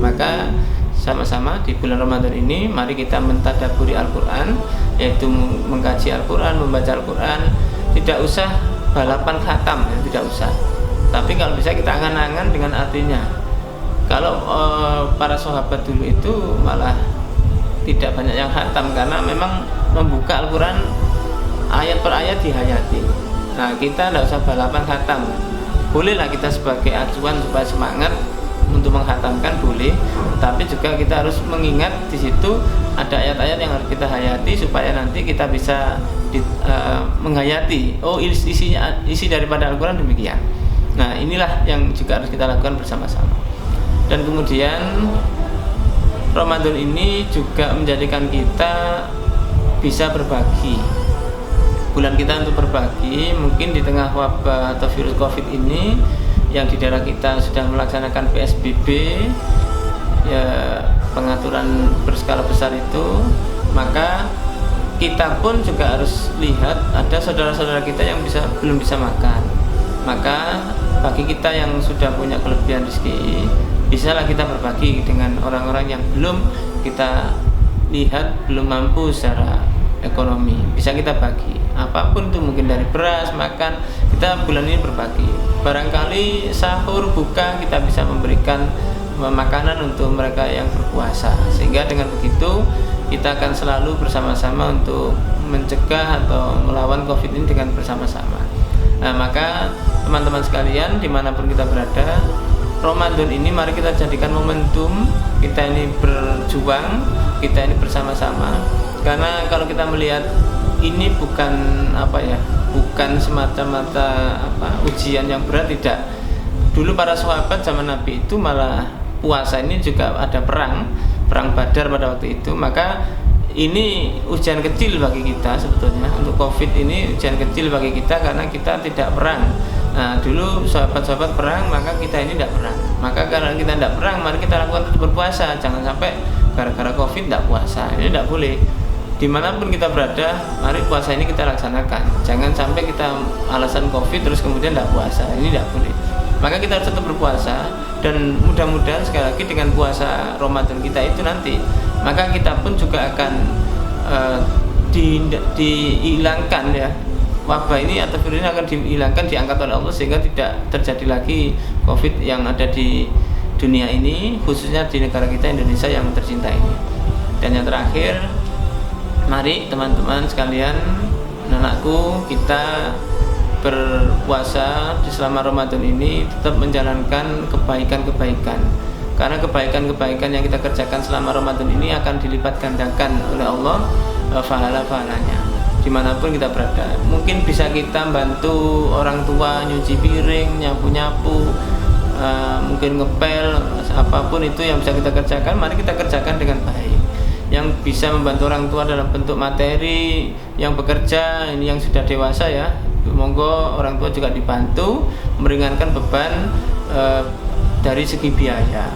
Maka sama-sama di bulan Ramadan ini mari kita mentadaburi Al-Quran, yaitu mengkaji Al-Quran, membaca Al-Quran. Tidak usah balapan khatam ya, tidak usah. Tapi kalau bisa kita angan-angan dengan artinya. Kalau para sahabat dulu itu malah tidak banyak yang khatam karena memang membuka Al-Quran ayat per ayat dihayati. Nah, kita tidak usah balapan khatam. Bolehlah kita sebagai acuan supaya semangat untuk menghatamkan, boleh, tapi juga kita harus mengingat di situ ada ayat-ayat yang harus kita hayati supaya nanti kita bisa menghayati. Oh, isi daripada Al-Quran demikian. Nah, inilah yang juga harus kita lakukan bersama-sama. Dan kemudian Ramadan ini juga menjadikan kita bisa berbagi. Bulan kita untuk berbagi, mungkin di tengah wabah atau virus COVID ini yang di daerah kita sudah melaksanakan PSBB ya, pengaturan berskala besar itu, maka kita pun juga harus lihat ada saudara-saudara kita yang belum bisa makan. Maka bagi kita yang sudah punya kelebihan rezeki, bisalah kita berbagi dengan orang-orang yang belum kita lihat belum mampu secara ekonomi. Bisa kita bagi apapun itu, mungkin dari beras, makan. Kita bulan ini berbagi. Barangkali sahur, buka, kita bisa memberikan makanan untuk mereka yang berpuasa. Sehingga dengan begitu kita akan selalu bersama-sama untuk mencegah atau melawan COVID ini dengan bersama-sama. Nah, maka teman-teman sekalian dimanapun kita berada, Ramadan ini mari kita jadikan momentum kita ini berjuang, kita ini bersama-sama. Karena kalau kita melihat ini bukan bukan semata-mata ujian yang berat, tidak. Dulu para sahabat zaman Nabi itu malah puasa ini juga ada perang Badar pada waktu itu. Maka ini ujian kecil bagi kita sebetulnya. Untuk COVID ini ujian kecil bagi kita karena kita tidak perang. Nah, dulu sahabat-sahabat perang, maka kita ini tidak perang. Maka karena kita tidak perang, mari kita lakukan tetap berpuasa. Jangan sampai gara-gara COVID tidak puasa. Ini tidak boleh. Dimanapun kita berada, mari puasa ini kita laksanakan. Jangan sampai kita alasan COVID terus kemudian tidak puasa. Ini tidak boleh. Maka kita harus tetap berpuasa. Dan mudah-mudahan sekali lagi dengan puasa Ramadan kita itu nanti, maka kita pun juga akan dihilangkan ya, wabah ini atau virus ini akan dihilangkan, diangkat oleh Allah sehingga tidak terjadi lagi COVID yang ada di dunia ini, khususnya di negara kita Indonesia yang tercinta ini. Dan yang terakhir, mari teman-teman sekalian, anakku, kita berpuasa di selama Ramadan ini tetap menjalankan kebaikan-kebaikan. Karena kebaikan-kebaikan yang kita kerjakan selama Ramadan ini akan dilipat gandakan oleh Allah pahala-pahalanya dimanapun kita berada. Mungkin bisa kita bantu orang tua nyuci piring, nyapu-nyapu, mungkin ngepel, apapun itu yang bisa kita kerjakan, mari kita kerjakan dengan baik. Yang bisa membantu orang tua dalam bentuk materi, yang bekerja, ini yang sudah dewasa ya, monggo orang tua juga dibantu meringankan beban dari segi biaya,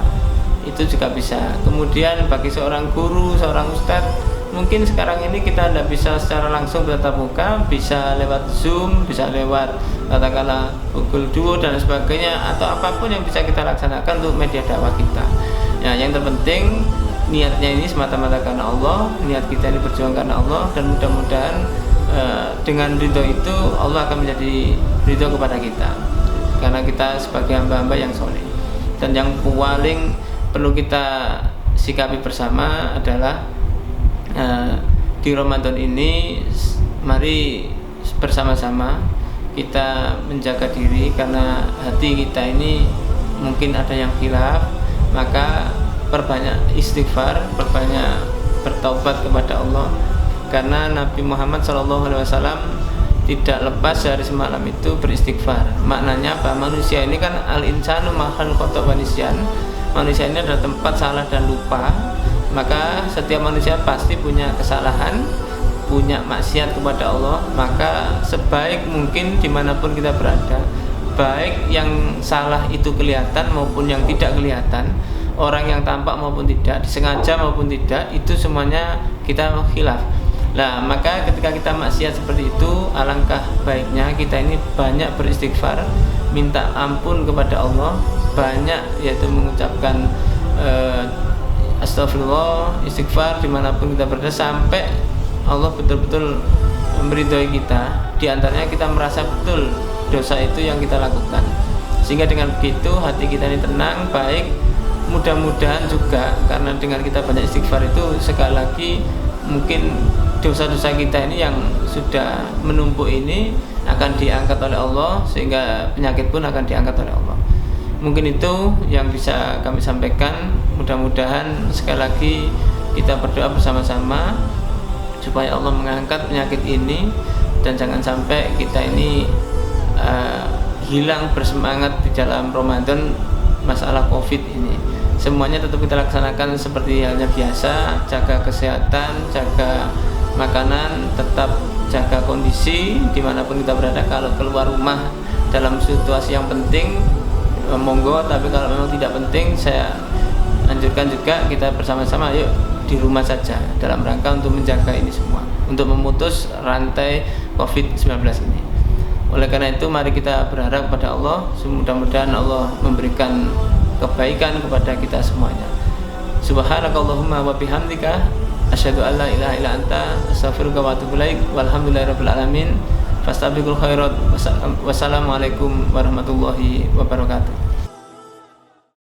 itu juga bisa. Kemudian bagi seorang guru, seorang ustadz, mungkin sekarang ini kita tidak bisa secara langsung bertatap muka, bisa lewat Zoom, bisa lewat katakanlah Google Duo dan sebagainya, atau apapun yang bisa kita laksanakan untuk media dakwah kita. Nah, yang terpenting niatnya ini semata-mata karena Allah, niat kita ini berjuang karena Allah, dan mudah-mudahan dengan ridho itu Allah akan menjadi ridho kepada kita, karena kita sebagai hamba-hamba yang soleh. Dan yang paling perlu kita sikapi bersama adalah di Ramadan ini mari bersama-sama kita menjaga diri, karena hati kita ini mungkin ada yang khilaf. Maka perbanyak istighfar, perbanyak bertaubat kepada Allah, karena Nabi Muhammad SAW tidak lepas sehari semalam itu beristighfar. Maknanya apa? Manusia ini kan al-insanu mahal khata' wa nisyan. Manusia ini adalah tempat salah dan lupa. Maka setiap manusia pasti punya kesalahan, punya maksiat kepada Allah. Maka sebaik mungkin dimanapun kita berada, baik yang salah itu kelihatan maupun yang tidak kelihatan, orang yang tampak maupun tidak, disengaja maupun tidak, itu semuanya kita khilaf. Nah, maka ketika kita maksiat seperti itu, alangkah baiknya kita ini banyak beristighfar, minta ampun kepada Allah, banyak yaitu mengucapkan astagfirullah, istighfar dimanapun kita berada sampai Allah betul-betul meridhoi kita. Di antaranya kita merasa betul dosa itu yang kita lakukan, sehingga dengan begitu hati kita ini tenang, baik. Mudah-mudahan juga karena dengan kita banyak istighfar itu sekali lagi mungkin dosa-dosa kita ini yang sudah menumpuk ini akan diangkat oleh Allah, sehingga penyakit pun akan diangkat oleh Allah. Mungkin itu yang bisa kami sampaikan. Mudah-mudahan sekali lagi kita berdoa bersama-sama supaya Allah mengangkat penyakit ini, dan jangan sampai kita ini hilang bersemangat di dalam Ramadan masalah Covid ini. Semuanya tetap kita laksanakan seperti halnya biasa, jaga kesehatan, jaga makanan, tetap jaga kondisi dimanapun kita berada. Kalau keluar rumah dalam situasi yang penting, monggo, tapi kalau memang tidak penting, saya anjurkan juga kita bersama-sama yuk di rumah saja dalam rangka untuk menjaga ini semua, untuk memutus rantai COVID-19 ini. Oleh karena itu mari kita berharap kepada Allah, mudah-mudahan Allah memberikan kebaikan kepada kita semuanya. Subhanakallahumma wa bihamdika asyhadu an la ilaha illa anta astaghfiruka wa atubu ilaik. Walhamdulillahirabbil alamin. Fastabiqul khairat. Wassalamualaikum warahmatullahi wabarakatuh.